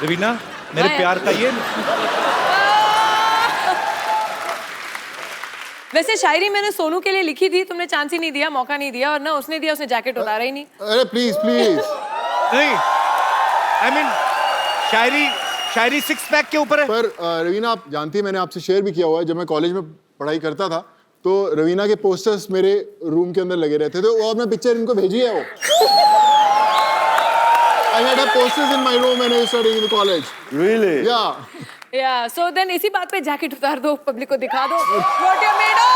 रवीना, मेरे प्यार का ये वैसे शायरी मैंने सोनू के लिए लिखी थी, तुमने चांस ही नहीं दिया, मौका नहीं दिया, और ना उसने दिया, उसने जैकेट उतारा ही नहीं। अरे प्लीज प्लीज नहीं, I mean Shayari six pack के ऊपर है। पर रवीना, आप जानती है मैंने आपसे शेयर भी किया हुआ है, जब मैं कॉलेज में पढ़ाई करता था तो रवीना के पोस्टर्स मेरे रूम के अंदर लगे रहते थे, और मैं पिक्चर इनको भेजी है वो। I had a posters in my room when I was studying in college. Really? Yeah. Yeah, so then इसी बात पे जैकेट उतार दो, पब्लिक को दिखा दो what you're made of.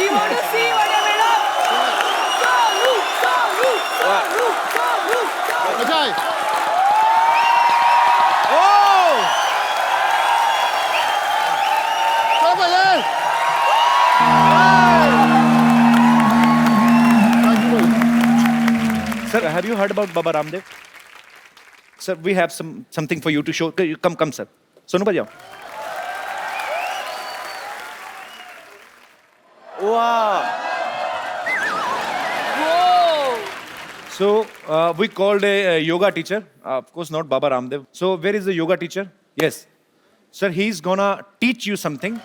We want to see what you're made of. Soonu. अच्छा है। ओह! चलो भाई। Thank you, भाई। Sir, have you heard about Baba Ramdev? Sir, we have something for you to show. Come, sir. Sonu भाई आओ. Wow. Whoa. So we called a yoga teacher. Of course, not Baba Ramdev. So where is the yoga teacher? Yes, sir. He's gonna teach you something.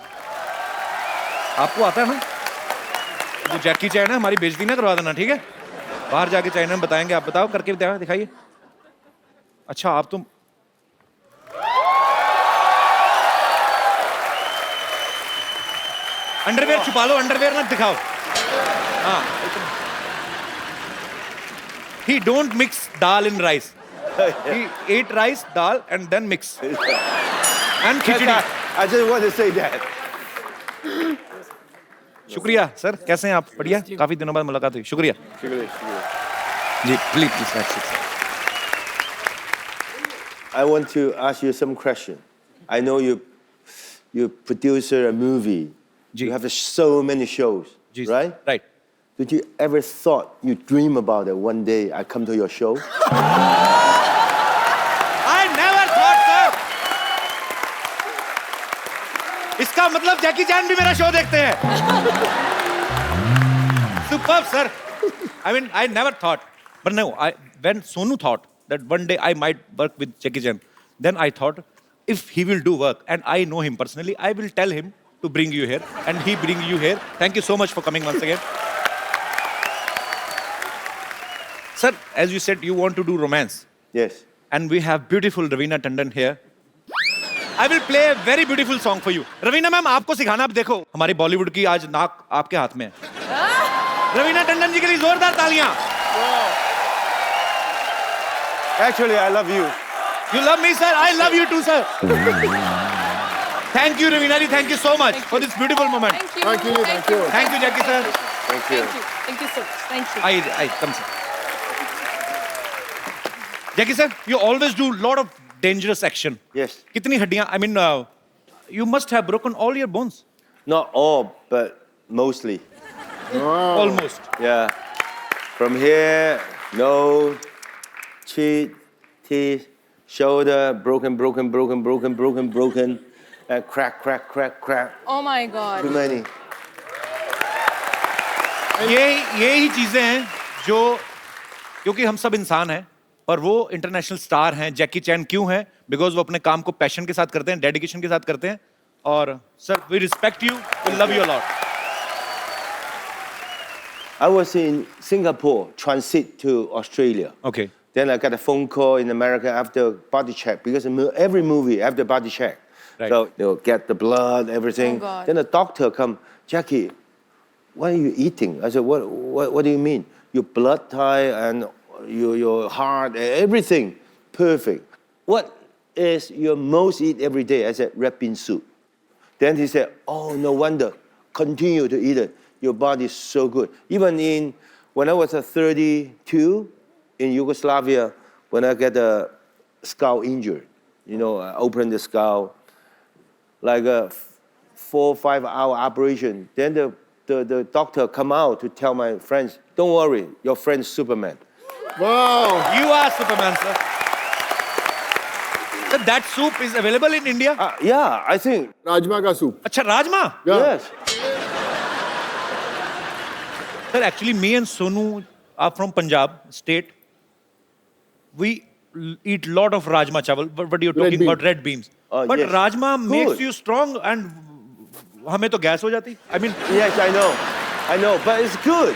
आपको आता है ना? जो जैकी चैन है हमारी बेइज्जती ना करवा देना, ठीक है? बाहर जाके चैन में बताएंगे. आप बताओ, करके दिखाइए. अच्छा, आप तो अंडरवेयर छुपा लो, अंडरवेयर ना दिखाओ. हाँ. He don't mix dal in rice. He ate rice, dal, and then mix. And khichdi. I just want to say that. शुक्रिया सर, कैसे हैं आप? बढ़िया, काफी दिनों बाद मुलाकात हुई. शुक्रिया जी. Please. I want to ask you some question. I know you produce a movie. जी. You have so many shows, जी, right? Right. Did you ever thought you dream about it one day I come to your show? I never thought, sir. इसका मतलब जैकी चैन भी मेरा show देखते हैं. Superb, sir. I mean, I never thought, but no. When Sonu thought that one day I might work with Jackie Chan, then I thought, if he will do work, and I know him personally, I will tell him to bring you here, and he bring you here. Thank you so much for coming once again. Sir, as you said, you want to do romance. Yes. And we have beautiful Raveena Tandon here. I will play a very beautiful song for you. Raveena ma'am, आपको सिखाना. आप देखो, हमारी बॉलीवुड की आज नाक आपके हाथ में है. रवीना टंडन जी के लिए जोरदार तालियां. Actually, I love you. You love me, sir. I love you too, sir. Thank you, Raveena ji. Thank you so much for this beautiful moment. Thank you. Thank you. Thank you, Jackie sir. Thank you. Thank you so much. Thank you. I come sir. Jackie sir, you always do lot of dangerous action. Yes. कितनी हड्डियां? I mean, you must have broken all your bones. Not all, but mostly. Almost. Yeah. From here, nose, cheek, teeth, shoulder, broken, and crack. Oh my God. Too many. ये ही चीजें हैं जो, क्योंकि हम सब इंसान हैं, पर वो इंटरनेशनल स्टार हैं. जैकी चैन क्यों है? बिकॉज वो अपने काम को पैशन के साथ करते हैं, डेडिकेशन के साथ करते हैं. और sir, we respect you, we love you a lot. I was in Singapore, transit to Australia. Okay. Then I got a phone call in America after body check, because every movie after body check. Right. So they'll get the blood, everything. Oh, God. Then the doctor come, Jackie, what are you eating? I said, what do you mean? Your blood type and your heart, everything perfect. What is your most eat every day? I said, red bean soup. Then he said, oh, no wonder. Continue to eat it. Your body is so good. Even when I was 32 in Yugoslavia, when I get a skull injury, I opened the skull, like a 4 or 5 hour operation. Then the doctor come out to tell my friends, don't worry, your friend's Superman. Wow. You are Superman, sir. So that soup is available in India? Yeah, I think. Rajma का soup. अच्छा, rajma? Yeah. Yes. Sir, actually, me and Sonu are from Punjab state. We eat lot of rajma chawal, but you're Red talking bean. about red beans. Oh, But yes. rajma makes Good. you strong and हमें तो gas हो जाती. I mean, Yes, I know, but it's good.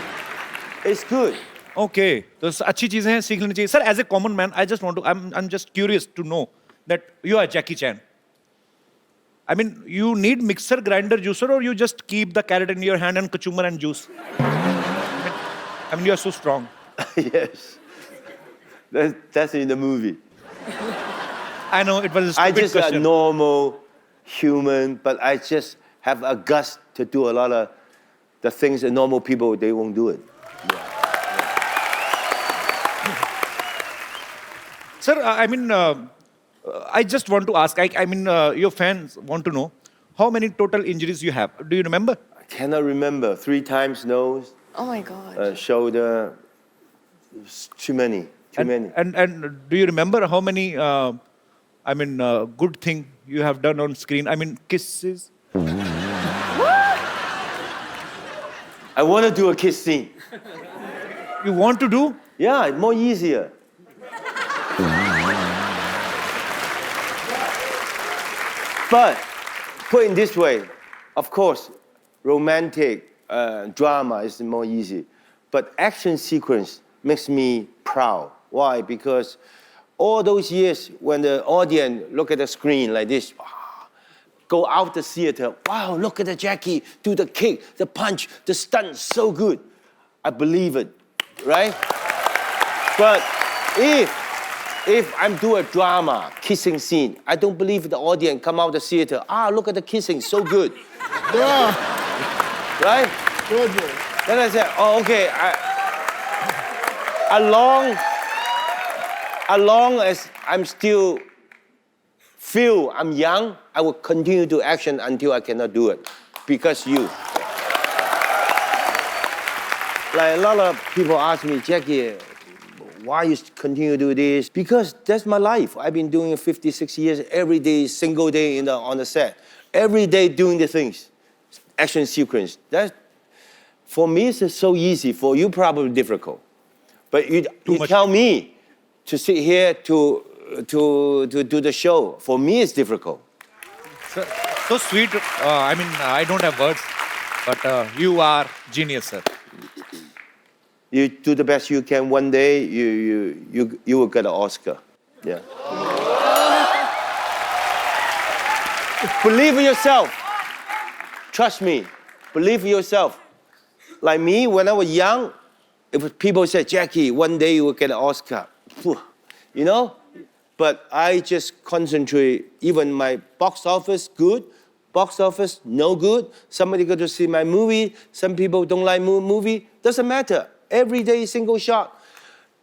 It's good. okay. तो अच्छी चीजें हैं सीख लेनी चाहिए. Sir, as a common man, I just want to. I'm just curious to know that you are Jackie Chan. I mean, you need mixer, grinder, juicer, or you just keep the carrot in your hand and kachumar and juice. I mean, you are so strong. Yes. That's in the movie. I know it was a I stupid just a question. normal human, but I just have a guts to do a lot of the things that normal people they won't do it. Sir, I mean, I just want to ask. I mean, your fans want to know how many total injuries you have. Do you remember? I cannot remember. 3 times nose, Oh my God. shoulder. It's too many. Too many. And do you remember how many? I mean, good thing you have done on screen. I mean, kisses. I want to do a kiss scene. You want to do? Yeah, more easier. But put in this way, of course, romantic drama is more easy. But action sequence makes me proud. Why? Because all those years when the audience look at the screen like this, go out the theater, wow, look at the Jackie, do the kick, the punch, the stunt, so good. I believe it, right? But if I'm doing a drama, kissing scene, I don't believe the audience come out the theater, look at the kissing, so good, Yeah. right? Good, bro. Then I said, okay, as long as I'm still feel I'm young, I will continue to action until I cannot do it because you. Like a lot of people ask me, Jackie, why you continue to do this? Because that's my life. I've been doing it 56 years, every day, single day on the set. Every day doing the things, action sequence. That, for me, it's so easy. For you, probably difficult. But you much. tell me to sit here to do the show. For me, it's difficult. Sir, so sweet. I mean, I don't have words, but you are genius, sir. You do the best you can. One day, you will get an Oscar. Yeah. Believe in yourself. Trust me. Believe in yourself. Like me, when I was young, if people said, Jackie, one day you will get an Oscar. Phew, you know? But I just concentrate. Even my box office, good. Box office, no good. Somebody go to see my movie. Some people don't like movie. Doesn't matter. Every day, single shot.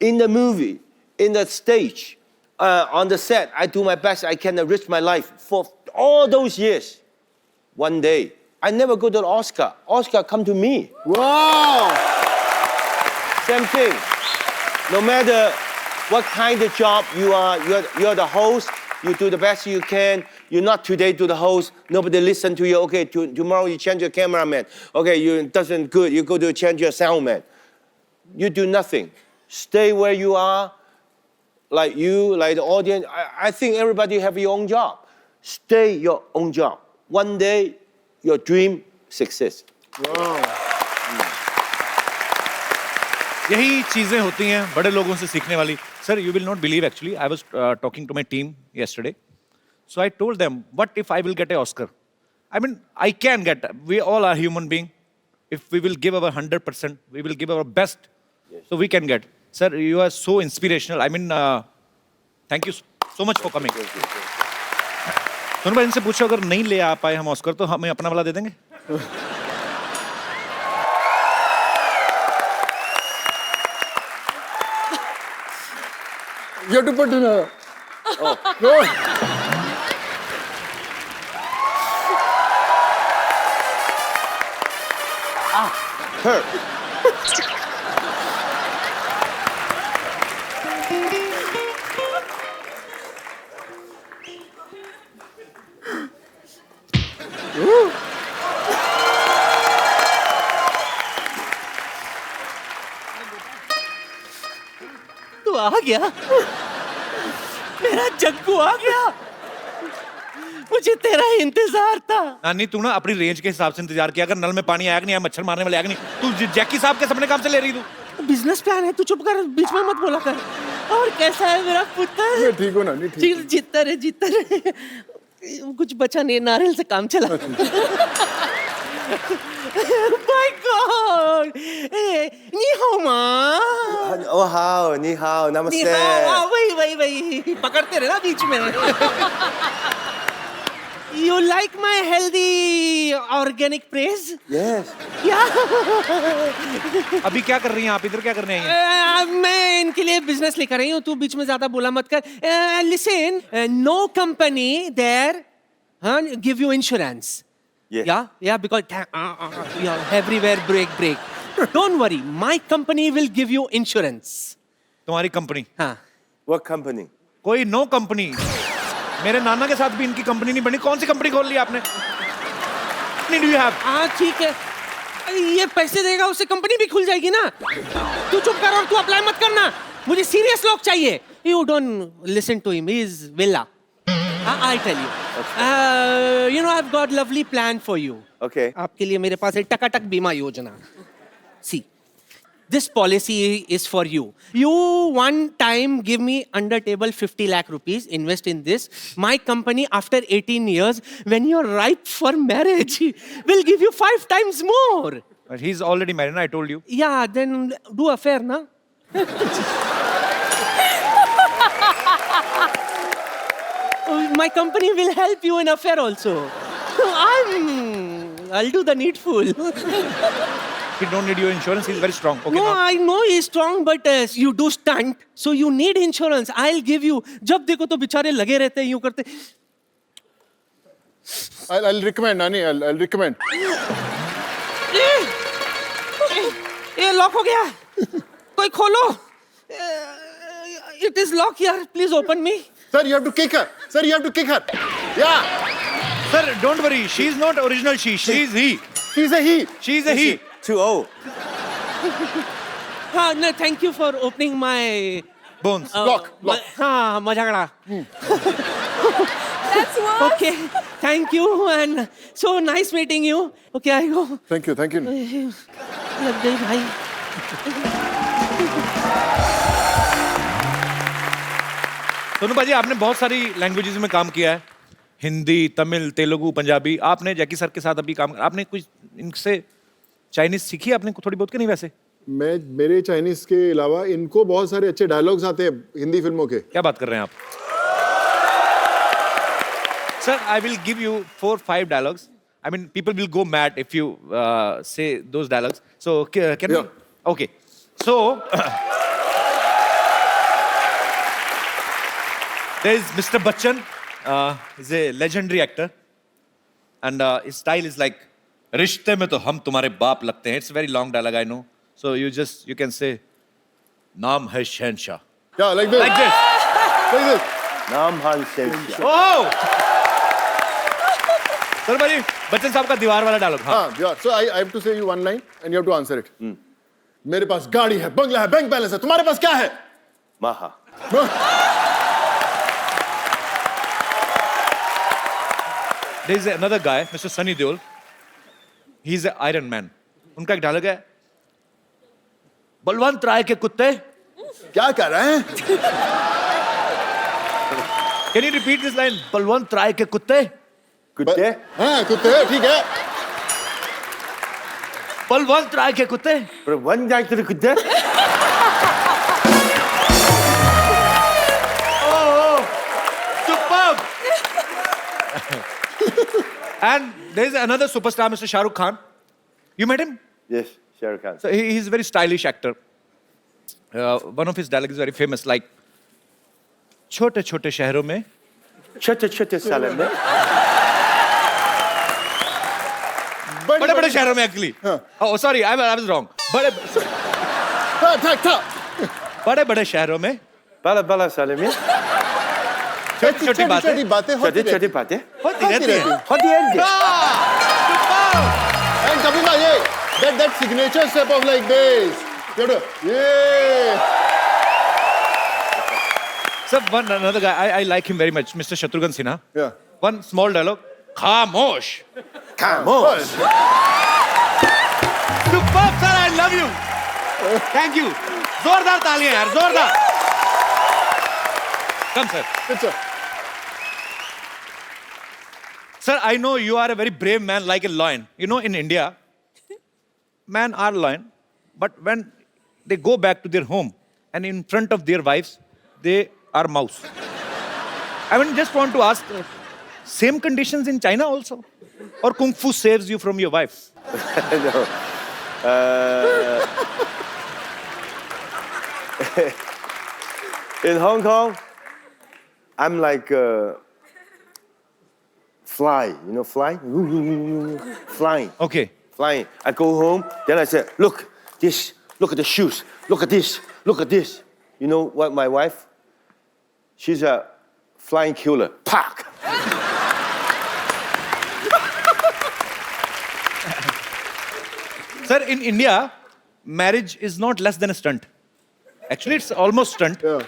In the movie, in the stage, on the set, I do my best. I can enrich my life for all those years. One day, I never go to the Oscar. Oscar come to me. Wow. Same thing. No matter what kind of job you are, you're the host. You do the best you can. You're not today to the host. Nobody listen to you. Okay, tomorrow you change your cameraman. Okay, you doesn't good. You go to change your soundman. You do nothing. Stay where you are. Like you, like the audience. I think everybody have your own job. Stay your own job. One day, your dream success. Wow. यही चीजें होती हैं बड़े लोगों से सीखने वाली. Sir, you will not believe actually. I was talking to my team yesterday. So I told them, what if I will get an Oscar? I mean, I can get. We all are human beings. If we will give our 100%, we will give our best. So we can get. Sir, you are so inspirational. I mean, thank you so much for coming. Sonu भाई इनसे पूछो अगर नहीं ले आ पाए हम Oscar तो हमें अपना वाला दे देंगे. You have to put in a. Oh. No. Hurt. तू आ गया. मेरा जग्गू आ गया, मुझे तेरा इंतजार था। नानी तू ना अपनी रेंज के हिसाब से इंतजार किया, अगर नल में पानी आया कि नहीं आया, मच्छर मारने वाले आया कि नहीं, तू जैकी साहब के सपने काम से ले रही तू। बिजनेस प्लान है, तू चुप कर, बीच में मत बोला कर। और कैसा है मेरा पुत्र? मैं ठीक हूँ नानी, ठीक हूँ। जीतता रहे। कुछ बचा नहीं, नारियल से काम चला। My God! नी हाओ माँ। Oh, how, ni hao, knee namaste. हाओ, वही पकड़ते रहे ना बीच में। You like my healthy organic praise? Yes. Yeah. अभी क्या कर रही हैं आप, इधर क्या करने आई हैं? मैं इनके लिए बिजनेस लेकर आई हूँ, तू बीच में ज्यादा बोला मत कर। Listen, no company there, huh, give you insurance. Yes. Yeah, because yeah, everywhere break. Don't worry, my company will give you insurance. तुम्हारी कंपनी? हाँ. What company? कोई नो कंपनी। मेरे नाना के साथ भी इनकी कंपनी नहीं बनी, कौन सी कंपनी खोल ली आपने? Do you have? हाँ ठीक है, ये पैसे देगा उससे कंपनी भी खुल जाएगी ना। तू चुप कर और तू अप्लाई मत करना, मुझे सीरियस लोग चाहिए। You don't listen to him, he is villa. I'll tell you. You know, I've got lovely plan for you. Okay. आपके लिए मेरे पास है टकाटक बीमा योजना। See, this policy is for you. You one time give me under table 50 lakh rupees, invest in this. My company after 18 years, when you're ripe for marriage, will give you 5 times more. He's already married, I told you. Yeah, then do affair, na? My company will help you in affair also. I'll do the needful. He don't need your insurance, he's very strong. Okay, No, now. I know he's strong, but you do stunt, so you need insurance. I'll give you. जब देखो तो बेचारे लगे रहते हैं यूं करते. I'll recommend नानी, I'll recommend. ये लॉक हो गया. कोई खोलो. It is locked here. Please open me. Sir, you have to kick her. Sir, you have to kick her. Yeah. Sir, don't worry, she's not original she, she's he. She's a he. She's a he. Too old. हाँ, no, thank you for opening my. Bones. Lock. हाँ, मजाकड़ा. That's worse. Okay, thank you and so nice meeting you. Okay, I go. Thank you, thank you. लग गई भाई. सोनू भाजी, आपने बहुत सारी languages में काम किया है, हिंदी, तमिल, तेलुगु, पंजाबी। आपने जैकी सर के साथ अभी काम, आपने कुछ इनसे चाइनीज सीखी आपने कुछ थोड़ी बहुत, कि नहीं? वैसे मेरे चाइनीज के अलावा इनको बहुत सारे अच्छे डायलॉग्स आते हैं हिंदी फिल्मों के। क्या बात कर रहे हैं आप? Sir, I will give you 4-5 dialogues. I mean people will go mad if you say those dialogues. So can you? Okay, so there is Mr. Bachchan. He's a legendary actor, and his style is like, रिश्ते में तो हम तुम्हारे बाप लगते हैं. It's a very long dialogue, I know. So you can say, नाम है शहनशाह. Yeah, like this. Like this. Like this. Nam Han Shensha. Oh! Sir भाई, बच्चन साहब का दीवार वाला डायलॉग. हाँ. Yeah. So I have to say you one line and you have to answer it. मेरे पास गाड़ी है, बंगला है, बैंक बैलेंस है. तुम्हारे पास क्या है? Maha. There is another guy, Mr. Sunny Deol. He's an Iron Man. उनका एक डायलॉग है, बलवंत राय के कुत्ते. क्या कर रहे हैं? Can you repeat this line? Balwant राय के कुत्ते. Kutte? हाँ, कुत्ते, ठीक है. बलवंत राय के कुत्ते. But one guy to the kutte? Superb. And there is another superstar, Mr. Shah Rukh Khan. You met him? Yes, Shah Rukh Khan. So he's a very stylish actor. One of his dialogues is very famous, like, छोटे छोटे शहरों में Chote salam mein. बड़े बड़े शहरों में actually. Oh, sorry, I was wrong. बड़े बड़े शहरों में Bala salam mein. छोटी छोटी बातें बातें होती Chote रहती pate. होती रहती हैं. Hot end. And कभी ना ये that signature step of like this. You have to, yeah. Sir, one another guy, I like him very much, Mr. Shatrughan Sinha. Yeah. One small dialogue. Khamosh. Come on. Superb, sir, I love you. Thank you. जोरदार तालियां यार, जोरदार. Come, sir. Picture. Sir, I know you are a very brave man like a lion. You know, in India, men are lion, but when they go back to their home and in front of their wives, they are mouse. I mean, just want to ask, same conditions in China also? Or Kung Fu saves you from your wife? No. In Hong Kong, I'm like fly. You know, fly? Flying. Okay. Flying. I go home, then I say, look, this, look at the shoes, look at this, look at this. You know what my wife? She's a flying killer. Pack! Sir, in India, marriage is not less than a stunt. Actually, it's almost stunt. Yeah.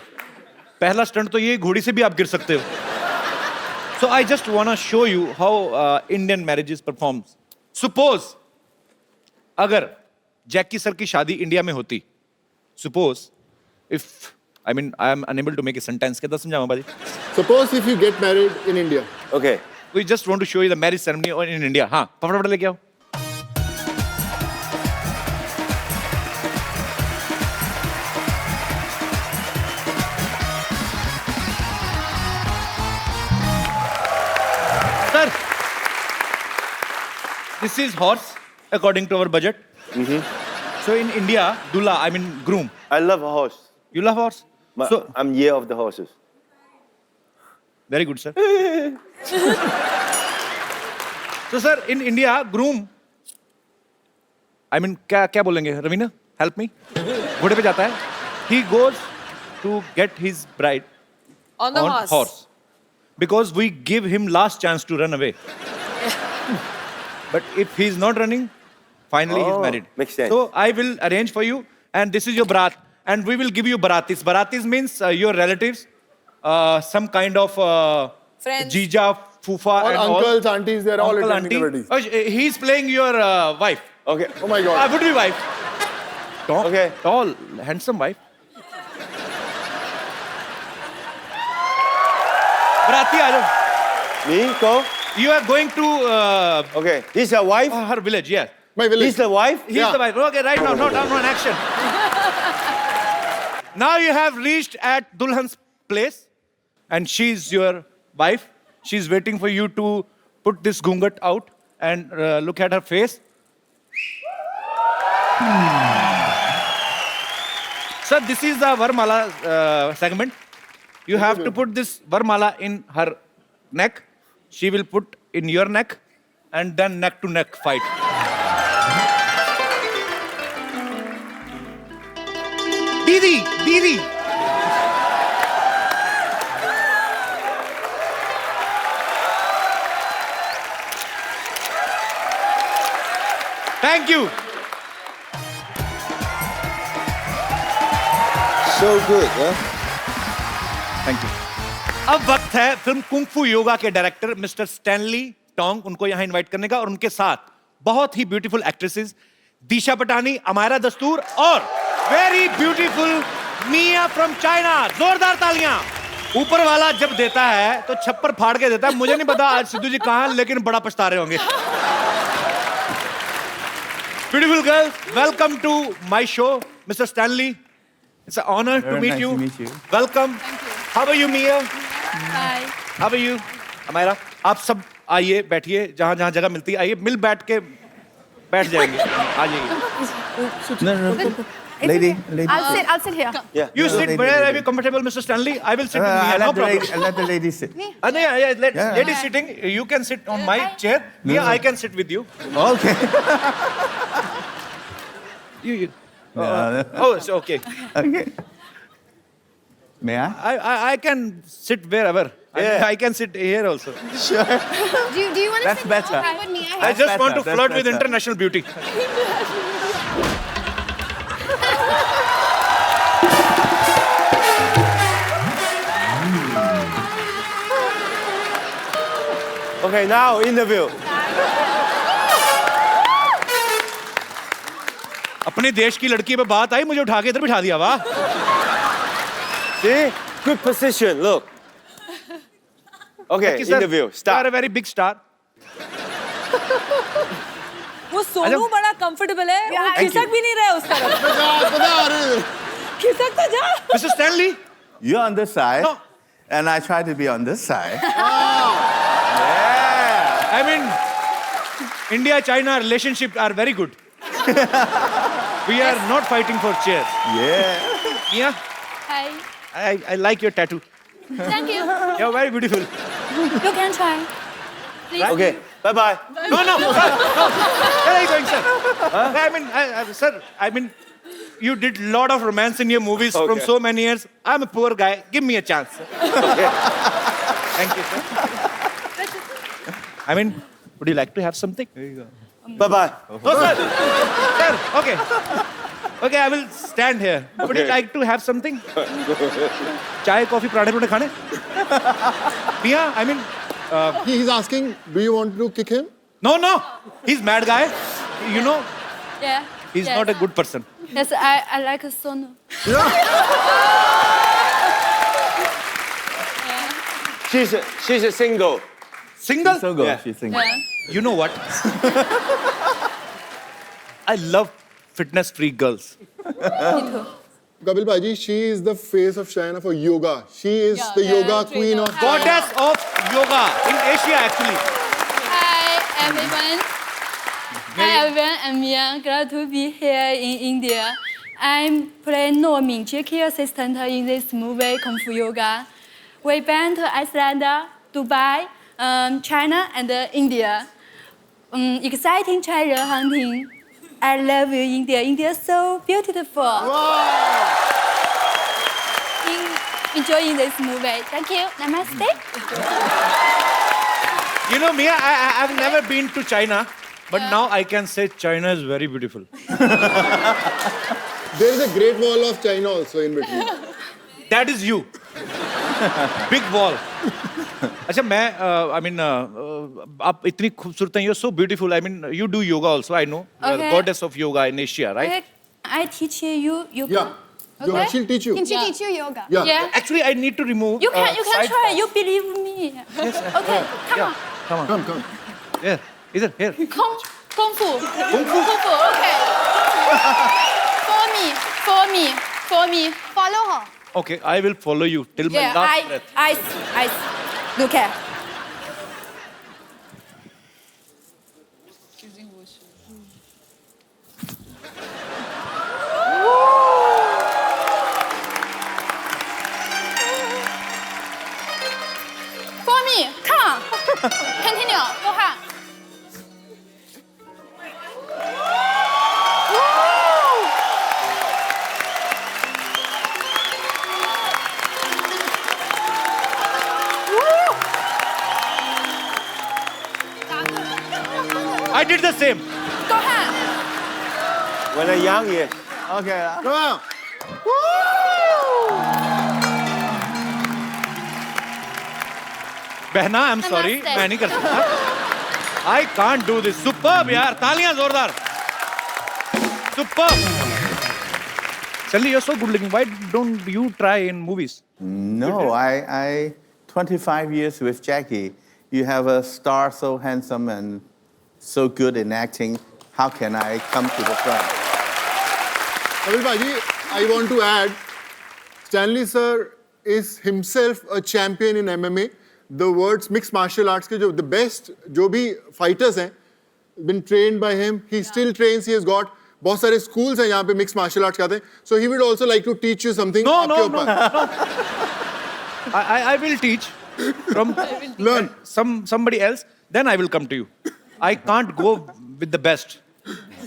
पहला stunt तो ये घोड़ी से भी आप गिर सकते हो. So I just wanna show you how Indian marriages performs. Suppose अगर जैकी सर की शादी इंडिया में होती, suppose if I mean I am unable to make a sentence, कैसे समझाऊँ बाजी? Suppose if you get married in India. Okay. We just want to show you the marriage ceremony in India. हाँ, फटाफट लेके आओ. Sir, this is horse according to our budget. So in India, Dula, I mean groom. I love a horse. You love horse? But So I'm year of the horses. very good, sir. So sir, in India, groom. I mean, क्या बोलेंगे? Ravina, help me. घोड़े पे जाता है. He goes to get his bride On the on horse. Because we give him last chance to run away. But if he's not running, finally he's Oh, married. makes sense. So I will arrange for you, and this is your barat, and we will give you baratis. Baratis means your relatives, some kind of Friends. jija, fufa, All and all. uncles, aunties, they're all Uncle, attending auntie. the wedding. Oh, he's playing your wife. Okay. Oh my God. Would be wife. Tall, Okay. tall, handsome wife. Barati, aa jao. Me, go. You are going to Okay. This is a wife. her village, yeah. My village. This is the wife. He's Yeah. the wife. Okay, right now, no, down on action. Now you have reached at Dulhan's place, and she's your wife. She's waiting for you to put this gungat out and look at her face. Sir, this is the Varmala segment. You have to put this Varmala in her neck. She will put in your neck, and then neck to neck fight. Didi, Didi. Thank you. So good, huh? Thank you. अब वक्त है film kung फू योगा के director mister Stanley Tong उनको यहां invite करने का, और उनके साथ बहुत ही ब्यूटीफुल एक्ट्रेसेस दिशा पटानी, अमायरा दस्तूर और very beautiful Mia from China. जोरदार तालियां. ऊपर वाला जब देता है तो छप्पर फाड़ के देता है. मुझे नहीं पता आज सिद्धू जी कहां हैं, लेकिन बड़ा पछता रहे होंगे. Beautiful girls, welcome to my show, Mr. Stanley. It's an honor to meet you. Welcome. How are you, Mia? Hi. How are you, Amira? आप सब आइए, बैठिए, जहाँ जहाँ जगह मिलती है आइए, मिल बैठ के बैठ जाएंगे. आ जाइए. Lady. I'll sit here. Yeah. You sit where are you comfortable, Mr. Stanley? I will sit with Mia. No problem. Let the lady sit. Lady sitting. You can sit on my chair. Mia, I can sit with you. Okay. You. No. Oh, it's okay. Okay. May I? I can sit wherever. Yeah. I can sit here also. Sure. Do you want to That's sit better. down with me? I just want to better, flirt that's with better. international beauty. Okay, now interview. अपने देश की लड़की पे बात आई, मुझे उठा के इधर बिठा दिया। वाह। See? Good position, look. Okay, interview. You are Start. a very big star. वो सोनू बड़ा कंफर्टेबल है, वो Yeah, खिसक भी नहीं रहा है उस तरफ। खिसक तो जा। Mr. Stanley. You're on this side, No. and I try to be on this side. I mean, India-China relationship are very good. We are not fighting for chairs. Yeah. Yeah, Hi. I like your tattoo. Thank you. You're very beautiful. You can try. Please. Okay, bye-bye. No, sir, no. Where are you going, sir? I mean, sir, I mean, you did lot of romance in your movies from Okay. so many years. I'm a poor guy. Give me a chance. Thank you, sir. I mean, would you like to have something? Bye-bye. No, sir. Sir, okay. Okay, I will stand here. Would you Okay. like to have something? Chai, coffee, pradhe khane? Mia, I mean, He's asking, do you want to kick him? no. He's mad guy. You know, Yeah. he's yes. not a good person. Yes, I like Sonu. She's a single. Single? So good. Yeah. She's single. Yeah. You know what? I love fitness freak girls. Me too. Kapil Bhaji, she is the face of China for yoga. She is the yoga queen of China. Goddess of yoga in Asia, actually. Hi, everyone. Hi, everyone. I'm Mia. Glad to be here in India. I'm playing No Ming, key assistant in this movie Kung Fu Yoga. We been to Iceland, Dubai, China, and India. Exciting treasure hunting. I love you, India. India is so beautiful. Enjoying this movie. Thank you. Namaste. You know, Mia, I've never been to China, but now I can say China is very beautiful. There is a great wall of China also in between. That is you. Big wall. अच्छा मैं I mean आप इतनी खूबसूरत हैं, you're so beautiful. I mean you do yoga also. I know. You are the Okay. goddess of yoga in Asia, right? Okay, I teach you yoga. Yeah. Okay. She'll teach you. Can she teach you yoga? Yeah. Yeah. Actually, I need to remove. You can side try. fat. You believe me. Okay, come on. Come. Here, either here. Kung fu. Kung fu. Okay. For me. Follow her. Okay, I will follow you till my Yeah, last breath. I. Look at. For me, come on. Continue. Go ahead. I did the same. Go ahead. When I'm young, yes. Okay. Come on. बहना, I'm sorry, Namaste. मैं नहीं कर सकता. I can't do this. Superb यार, तालियां जोरदार. Superb. Stanley, you're so good looking. Why don't you try in movies? No, I 25 years with Jackie. You have a star so handsome and so good in acting. How can I come to the front? Kapil Bhaji, I want to add, Stanley sir is himself a champion in MMA. The words mixed martial arts के जो the best जो भी fighters हैं, been trained by him. He still trains. He has got बहुत सारे schools हैं यहाँ पे mixed martial arts खाते हैं. So he would also like to teach you something. No, आपके no, ऊपर. I will teach from Learn. somebody else. Then I will come to you. I can't go with the best.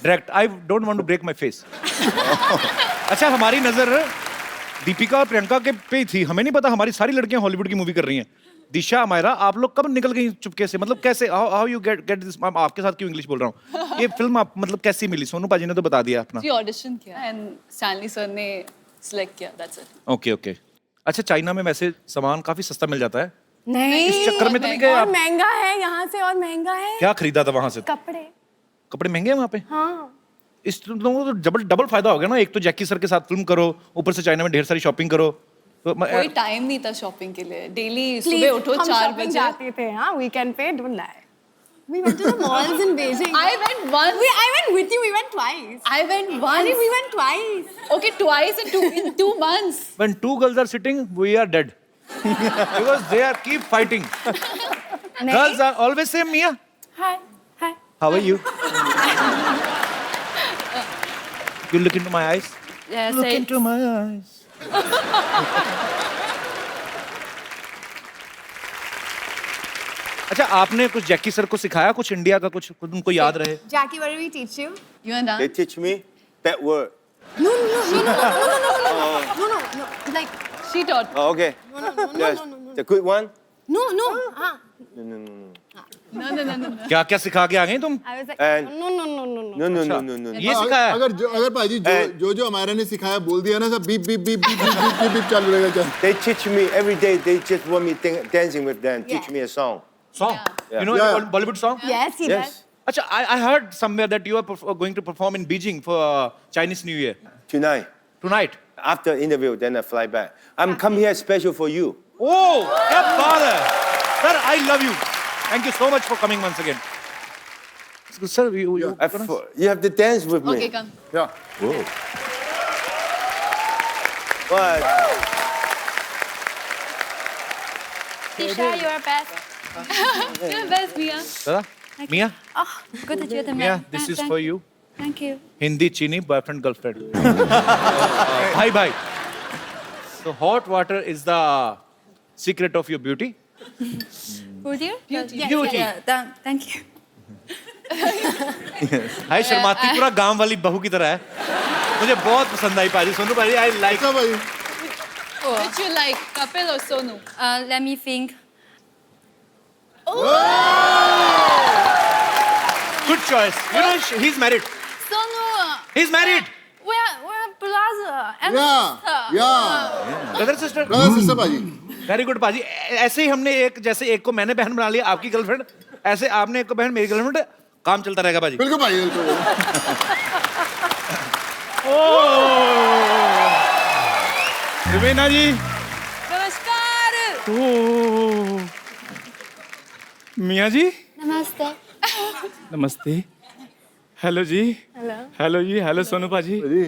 Direct. I don't want to break my face. अच्छा हमारी नजर दीपिका और प्रियंका के पे ही थी. हमें नहीं पता हमारी सारी लड़कियां हॉलीवुड की मूवी कर रही हैं. दिशा मायरा आप लोग कब निकल गई चुपके से? मतलब कैसे हाउ यू गेट दिस? आपके साथ क्यों इंग्लिश बोल रहा हूँ? ये फिल्म आप मतलब कैसी मिली? सोनू पाजी ने तो बता दिया अपना. जी ऑडिशन किया एंड स्टैनली सर ने सिलेक्ट किया दैट्स इट. ओके. अच्छा चाइना में वैसे सामान काफी सस्ता मिल जाता है. नहीं, इस चक्कर में तो नहीं गए और आप? महंगा है यहाँ से, और महंगा है। क्या खरीदा था वहां से? कपड़े। कपड़े महंगे हैं वहां पे? हाँ। इस तुम लोगों को तो डबल डबल फायदा हो गया ना, एक तो जैकी सर के साथ फिल्म करो, ऊपर से चाइना में ढेर सारी शॉपिंग करो। तो कोई टाइम नहीं था शॉपिंग के लिए। डेली Please, सुबह उठो हम 4 shopping बजे। जाते थे, हाँ, weekend पे, don't lie. We went to the malls in Beijing. I went once. I went with you. We went twice. I went once. Arey, we went twice. Okay, twice in 2 months. when two girls are sitting, we are dead. Because they are keep fighting. Girls are always say, Mia, Hi. Hi. how are you? You look into my eyes. Yeah, Look say into my eyes. अच्छा, आपने कुछ Jackie sir को सिखाया, कुछ India का, कुछ उनको याद रहे? Jackie, what did we teach you? You and They I. teach me that word. No. Like, She taught. Oh, okay. Yes. The good one? no. No. क्या क्या सिखा के आ गई तुम? I was like, And- no. No. ये सिखाया? अगर भाजी जो हमारा ने सिखाया बोल दिया ना, सब beep beep beep beep beep beep beep चालू रहेगा क्या? They teach me every day. They just want me dancing with them. Teach Yeah. me a song. Song. Yeah. You know Yeah. Bollywood song? Yes, he Yes. does. अच्छा, I heard somewhere that you are going to perform in Beijing for Chinese New Year Tonight. tonight. After interview, then I fly back. I'm come here special for you. Oh, क्या बात है, sir! I love you. Thank you so much for coming once again. Sir, you You have to dance with me. Okay, come. Yeah. What? Tisha, you're best. You're best, Mia. Dada, Mia, Oh, good that you're the Mia, man. this is Thank- for you. Thank you. Hindi, chini, boyfriend, girlfriend. Bye. So hot water is the secret of your beauty. Would you? Beauty. Yeah, Beauty. Thank you. हाय, शर्माती पूरा गांव वाली बहू की तरह है। मुझे बहुत पसंद आई पाजी, सोनू पाजी, I like. अच्छा भाई, Which you like, Kapil or Sonu? Let me think. Good choice. You know, he's married. Sonu, He's married. we're brother and yeah, sister. yeah. Brother, sister. Brother, sister भाजी. वेरी गुड पाजी। ऐसे ही हमने एक, जैसे एक को मैंने बहन बना लिया, आपकी गर्लफ्रेंड, ऐसे आपने एक को बहन, मेरी गर्लफ्रेंड, काम चलता रहेगा पाजी। बिल्कुल भाई, बिल्कुल। रुबीना जी, नमस्कार। मियाँ जी, Namaste. नमस्ते। हेलो जी, हेलो जी, हेलो सोनू पाजी, जी।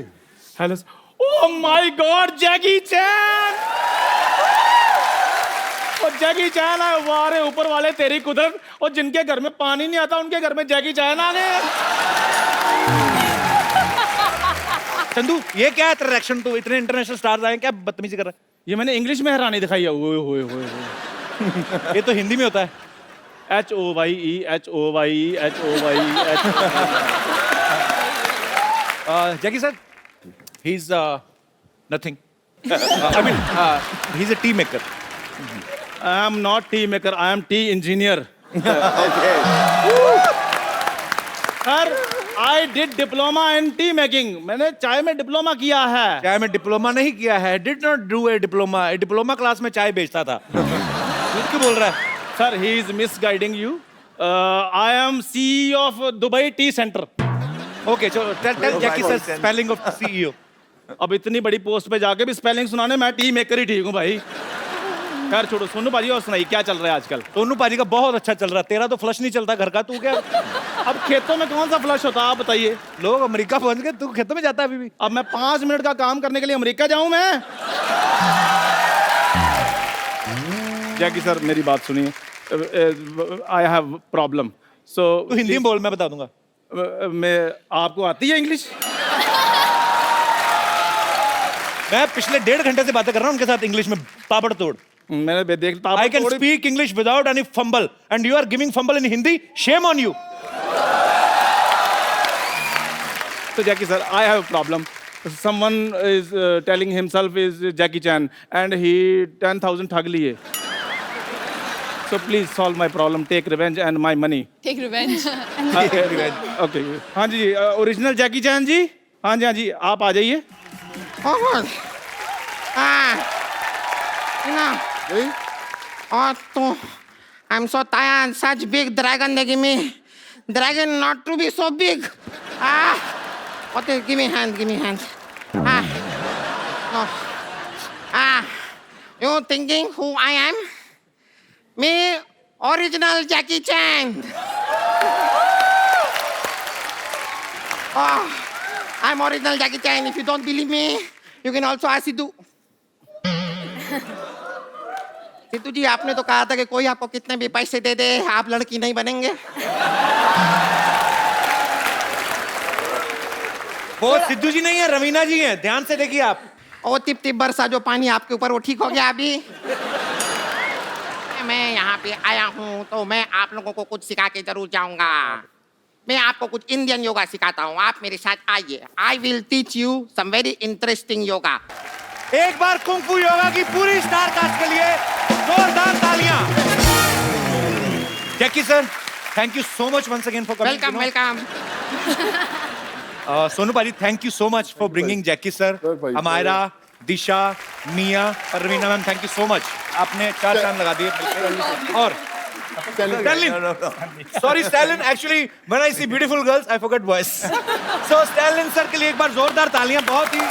हेलो। ओह माय गॉड, जैकी चैन! और जैकी चैन है, वारे ऊपर वाले तेरी कुदरत, और जिनके घर में पानी नहीं आता उनके घर में जैकी चैन आ गए। चंदू, ये क्या है तेरा रिएक्शन? तो इतने इंटरनेशनल स्टार्स आए, क्या बदतमीजी कर रहा ये मैंने इंग्लिश में हैरानी दिखाई है। ओए होए होए होए। है? ये तो हिंदी में होता है। HOYE HOYE HOYE Jackie sir, he is nothing. I mean, he is a T maker. I am not tea maker, I am tea engineer. Okay. Sir, I did diploma in tea making. मैंने चाय में diploma किया है। चाय में diploma नहीं किया है, did not do a diploma. Diploma class में चाय बेचता था। झूठ क्यों बोल रहा है? Sir, he is misguiding you. I am CEO of Dubai Tea Center. Okay, चलो tell Jackie sir spelling of CEO. अब इतनी बड़ी पोस्ट पे जाके भी स्पेलिंग सुनाने, मैं टी मेकर ही ठीक हूँ भाई। खैर छोड़ो, सोनू पाजी और सुनाइए, क्या चल रहा है आजकल? सोनू पाजी का बहुत अच्छा चल रहा है, तेरा तो फ्लश नहीं चलता घर का। तू क्या, अब खेतों में कौन सा फ्लश होता है आप बताइए। लोग अमेरिका पहुंच गए, तू खेतों में जाता है अभी भी? अब मैं 5 मिनट का काम करने के लिए अमेरिका जाऊं मैं? जैकी सर, मेरी बात सुनिए। आई हैव प्रॉब्लम, सो तू हिंदी में बोल, मैं बता दूंगा। मैं, आपको आती है इंग्लिश? मैं पिछले 1.5 घंटे से बातें कर रहा हूँ उनके साथ इंग्लिश में, ताबड़तोड़। मैंने देखता I can speak English without any fumble, and you are giving fumble in Hindi. Shame on you. So Jackie sir, I have a problem. Someone is telling himself is Jackie Chan, and he 10,000 ठग लिए. So please solve my problem. Take revenge and my money. Take revenge. Okay. हाँ जी, original जैकी चैन जी। हाँ जी, आप आ जाइए। नहीं? Oh, I'm so tired. Such big dragon they give me. Dragon not to be so big. Okay, give me hand. No. You thinking who I am? Me, original Jackie Chan. I'm original Jackie Chan. If you don't believe me, you can also ask Sidhu. Sidhu जी आपने तो कहा था कि कोई आपको कितने भी पैसे दे दे आप लड़की नहीं बनेंगे वो सिद्धू जी नहीं है, रवीना जी हैं, ध्यान से देखिए आप। ओ टिप टिप बरसा जो पानी आपके ऊपर वो ठीक हो गया अभी मैं यहाँ पे आया हूँ तो मैं आप लोगों को कुछ सिखा के जरूर जाऊंगा मैं आपको कुछ इंडियन योगा सिखाता हूँ आप मेरे साथ आइए I will teach you some very interesting yoga एक बार कुंग फू योगा की पूरी स्टार कास्ट के लिए जोरदार तालियां। Jackie sir, thank you so much once again for coming. Welcome Sonu paaji, thank you so much for bringing Jackie sir, Amyra, Disha, Mia और Raveena ma'am, thank you so much. आपने 4 चांद लगा दिए। और Stalin, sorry Stalin, actually when I see beautiful girls I forget boys. So Stalin sir के लिए एक बार जोरदार तालियां। बहुत ही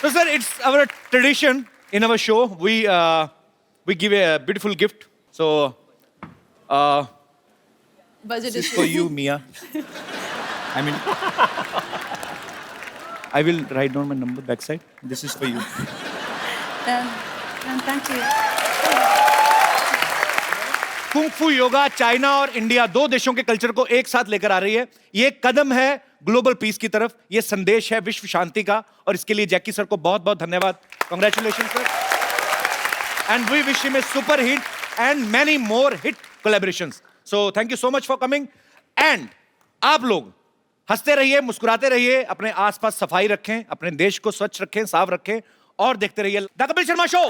So sir, it's our tradition in our show. We give a beautiful gift. So Budget this is is for you, Mia. I mean, I will write down my number backside. This is for you. Thank you. Kung फू yoga China और India 2 देशों के culture को एक साथ लेकर आ रही है। ये एक कदम है ग्लोबल पीस की तरफ, ये संदेश है विश्व शांति का, और इसके लिए जैकी सर को बहुत बहुत धन्यवाद। Congratulation sir, and we wish him a super hit and many more hit collaborations. So thank you so much for coming. And आप लोग हंसते रहिए, मुस्कुराते रहिए, अपने आसपास सफाई रखें, अपने देश को स्वच्छ रखें, साफ रखें, और देखते रहिए द कपिल शर्मा शो।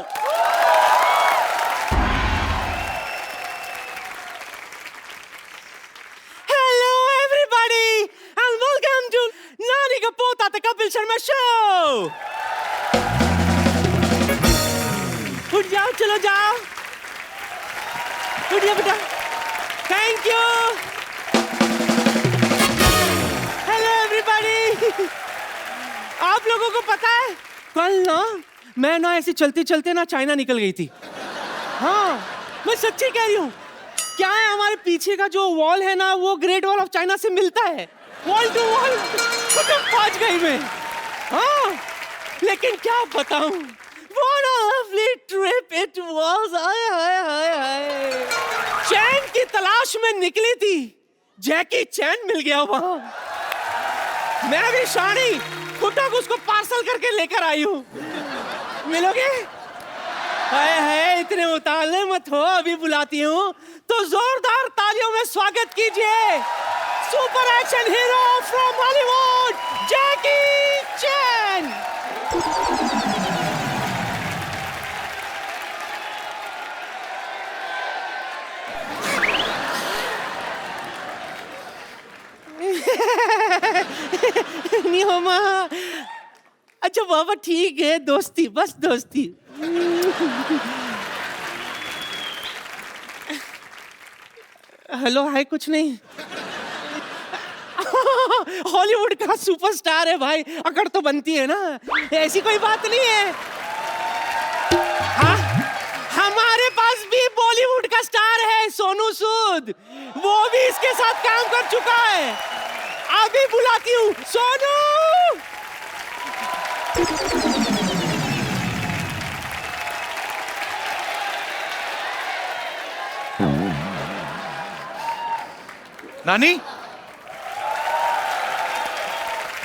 नानी का पोता द कपिल शर्मा शो। उठ जाओ, चलो जाओ, उठ जाओ बेटा। Thank you. Hello everybody. आप लोगों को पता है कल ना मैं ना ऐसे चलते चलते ना चाइना निकल गई थी। हाँ, मैं सच्ची कह रही हूँ। क्या है, हमारे पीछे का जो वॉल है ना वो ग्रेट वॉल ऑफ चाइना से मिलता है, वॉल टू वॉल। पहुंच गई मैं। हाँ, लेकिन क्या बताऊं, what a lovely trip it was। चैन की तलाश में निकली थी, जैकी चैन मिल गया वहां। मैं भी शानी कुटक उसको पार्सल करके लेकर आई हूं। मिलोगे? हाय हाय, इतने उतावले मत हो, अभी बुलाती हूं। तो जोरदार तालियों में स्वागत कीजिए super action hero from Hollywood, Jackie Chan. नियमा, अच्छा बाबा ठीक है, दोस्ती, बस दोस्ती। हेलो हाय, कुछ नहीं। हॉलीवुड का सुपरस्टार है भाई, अकड़ तो बनती है ना, ऐसी कोई बात नहीं है। हाँ, हमारे पास भी बॉलीवुड का स्टार है सोनू सूद, वो भी इसके साथ काम कर चुका है। अभी बुलाती हूँ सोनू। नानी,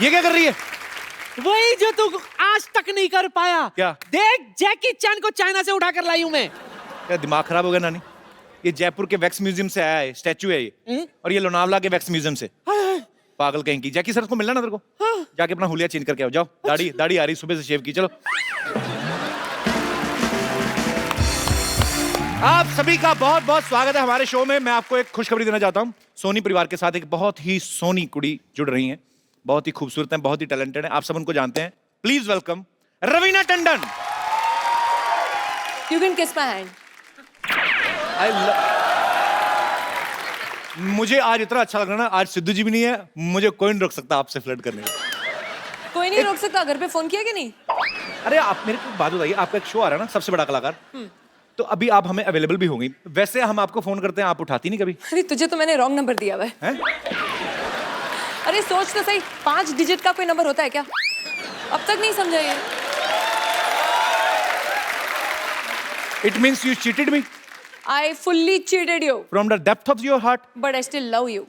ये क्या कर रही है? वही जो तू आज तक नहीं कर पाया। क्या? देख, जैकी चैन को चाइना से उठा कर लाई हूं मैं। क्या दिमाग खराब हो गया नानी? ये जयपुर के वैक्स म्यूजियम से आया है, स्टैचू है ये, और ये लोनावला के वैक्स म्यूजियम से। पागल कहीं की। जैकी सर को मिलना ना तेरे को? हाँ। जाके अपना हुलिया चेंज करके आओ, जाओ। दाढ़ी दाढ़ी आ रही, सुबह से शेव की। चलो। आप सभी का बहुत बहुत स्वागत है हमारे शो में। मैं आपको एक खुशखबरी देना चाहता हूँ। सोनी परिवार के साथ एक बहुत ही सोनी कुड़ी जुड़ रही हैं, बहुत ही खूबसूरत हैं, बहुत ही टैलेंटेड हैं, आप सब उनको जानते हैं। Please welcome Raveena Tandon. You can kiss my hand. मुझे आज इतना अच्छा लग रहा है ना, आज सिद्धू जी भी नहीं है, मुझे कोई नहीं रोक सकता आपसे फ्लर्ट करने का। कोई नहीं रोक सकता। घर पे फोन किया कि नहीं? अरे आप मेरे को बात बताइए, आपका एक शो आ रहा है ना, सबसे बड़ा कलाकार, तो अभी आप हमें अवेलेबल भी होंगी। वैसे हम आपको फोन करते हैं, आप उठाती नहीं कभी। अरे तुझे तो मैंने रॉन्ग नंबर दिया हुआ है। हैं? अरे सोच तो सही, 5 डिजिट का कोई नंबर होता है क्या? अब तक नहीं समझा ये। It means you cheated me I fully cheated you, from the depth of your heart. but I still love you.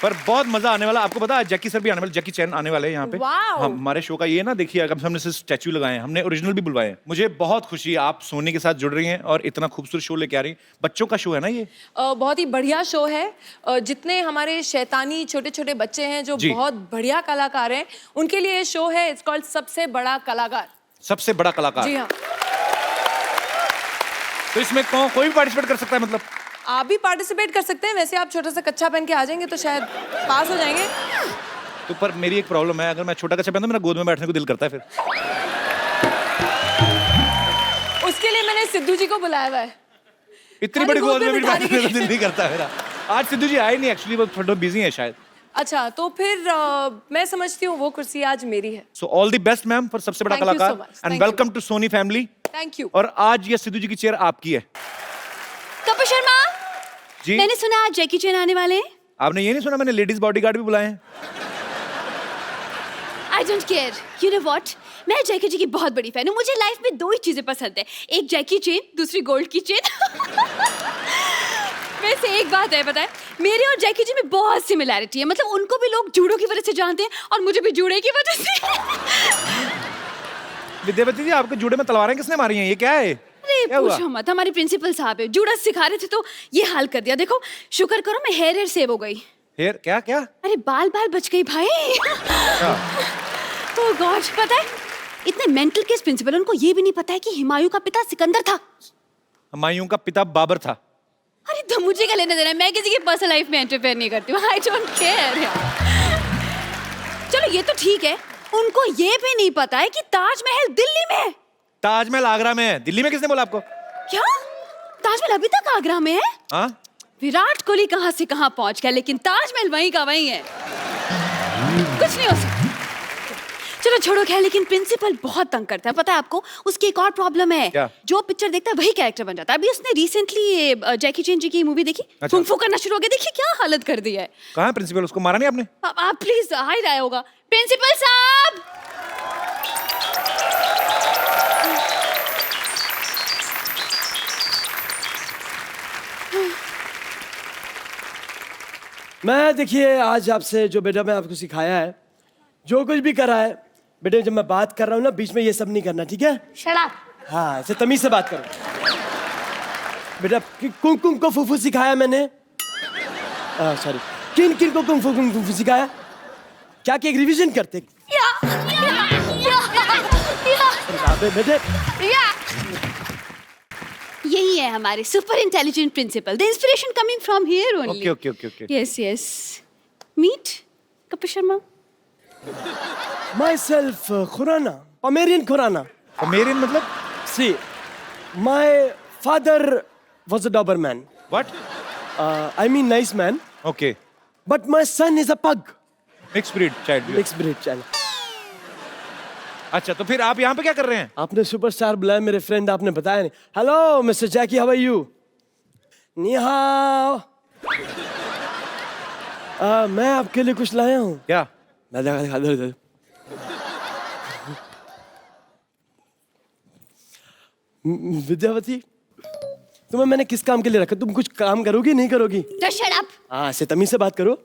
पर बहुत मजा आने वाला। आपको पता है जैकी सर भी आने वाले, जैकी चैन आने वाले हैं यहाँ पे। Wow. हमारे शो का ये ना देखिए, अगर हमने सिर्फ स्टैचू लगाए हैं, हमने ओरिजिनल भी बुलवाए हैं। मुझे बहुत खुशी है आप सोनी के साथ जुड़ रही हैं और इतना खूबसूरत शो लेके आ रही हैं। बच्चों का शो है ना ये? बहुत ही बढ़िया शो है। जितने हमारे शैतानी छोटे छोटे बच्चे हैं जो जी। बहुत बढ़िया कलाकार हैं, उनके लिए ये शो है। इट्स कॉल्ड सबसे बड़ा कलाकार। सबसे बड़ा कलाकार। जी हाँ। तो इसमें कोई भी पार्टिसिपेट कर सकता है मतलब? आप भी पार्टिसिपेट कर सकते हैं। वैसे आप छोटा सा कच्चा पहन के आ जाएंगे तो शायद पास हो जाएंगे। तो पर मेरी एक प्रॉब्लम है, अगर मैं छोटा कच्चा पहनता हूं, मेरा गोद में बैठने को दिल करता है फिर। उसके लिए मैंने सिद्धू जी को बुलाया हुआ है। इतनी खाली बड़ी गोद में भी बिठाने बैठने के को दिल नहीं करता मेरा। आज सिद्धू जी आए नहीं, एक्चुअली वो थोड़ा बिजी है शायद। अच्छा, तो फिर मैं समझती हूँ वो कुर्सी आज मेरी है। So all the best ma'am for सबसे बड़ा Thank you so कलाकार much. And Thank welcome to Sony family. Thank you. और आज ये सिद्धू जी की चेयर आपकी है। कपिल शर्मा, जी मैंने सुना आज जैकी चैन आने वाले हैं। आपने ये नहीं सुना मैंने लेडीज बॉडीगार्ड भी बुलाए हैं? I don't care. You know what, मैं जैकी जी की बहुत बड़ी फैन हूँ। मुझे लाइफ में 2 ही चीजें पसंद है, एक जैकी चेन, दूसरी गोल्ड की चेन। वैसे एक बात है, पता है, मेरे और जैकी जी में बहुत सिमिलैरिटी है। मतलब उनको भी लोग जूडो की वजह से जानते हैं और मुझे भी जूडो की वजह से। विद्यावती जी, आपके जूड़े में तलवारें किसने मारी हैं? ये क्या है? अरे क्या हुआ? पूछो मत, हमारे प्रिंसिपल साहब है, जूडो सिखा रहे थे तो ये हाल कर दिया। देखो, शुक्र करो मैं हेयर सेव हो गई। हेयर क्या क्या? अरे बाल बच गई भाई। ओह गॉड, पता है इतने मेंटल केस प्रिंसिपल, उनको ये भी नहीं पता है कि हुमायूं का पिता सिकंदर था। हुमायूं का पिता बाबर था। अरे तो मुझे क्या लेना देना है, मैं किसी की पर्सनल लाइफ में इंटरफेयर नहीं करती हूँ। आई डोंट केयर यार। चलो ये तो ठीक है, उनको ये भी नहीं पता है कि ताजमहल दिल्ली में है। ताजमहल आगरा में है। दिल्ली में किसने बोला आपको? क्या? ताजमहल अभी तक आगरा में है? हाँ? विराट कोहली कहाँ से कहाँ पहुंच गया, लेकिन ताजमहल वहीं का वहीं है। कुछ नहीं हो सकता। चलो छोड़ो खैर, लेकिन प्रिंसिपल बहुत तंग करता है, पता है आपको? उसकी एक और प्रॉब्लम है। क्या? जो पिक्चर देखता है वही कैरेक्टर बन जाता है। अभी उसने रिसेंटली जैकी चैन जी की मूवी देखी, अच्छा। कुंग फू करना शुरू हो गया। देखिए क्या हालत कर दी है। कहाँ है प्रिंसिपल? उसको मारा नहीं आपने? आप प्लीज हाई रहा होगा। प्रिंसिपल साहब, मैं देखिए आज आपसे जो बेटा मैं आपको सिखाया है, जो कुछ भी करा है बेटे, जब मैं बात कर रहा हूँ ना बीच में ये सब नहीं करना, ठीक है? Shut up. हाँ, ऐसे तमीज से बात करो बेटा। कुंग कुंग को फूफू सिखाया मैंने। सॉरी, किन किन को कुंग फू सिखाया? क्या कि एक रिवीजन करते बेटे। यही है हमारे super intelligent principal. The inspiration coming from here only. Okay. Yes yes. Meet Kapil Sharma. Myself, Khurana, Pomerian Khurana. Pomerian मतलब? See, my father was a Doberman. What? I mean nice man. Okay. But my son is a pug. Mixed breed child. Mixed breed child. अच्छा, तो फिर आप यहाँ पे क्या कर रहे हैं? आपने सुपरस्टार बुलाया मेरे फ्रेंड, आपने बताया नहीं। Hello mister Jackie, how are you? नी हाओ। मैं आपके लिए कुछ लाया हूँ। क्या? मैं दिखा दो। विद्यावती, तुम्हें मैंने किस काम के लिए रखा? तुम कुछ काम करोगी नहीं करोगी? Just shut up. हाँ, से तमीज से बात करो।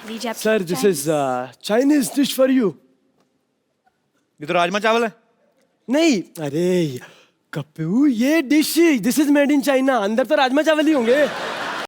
लीजिए आप। Sir, this is Chinese dish for you. ये तो राजमा चावल है। नहीं, अरे कप्पू, ये dish this is made in China. अंदर तो राजमा चावल ही होंगे।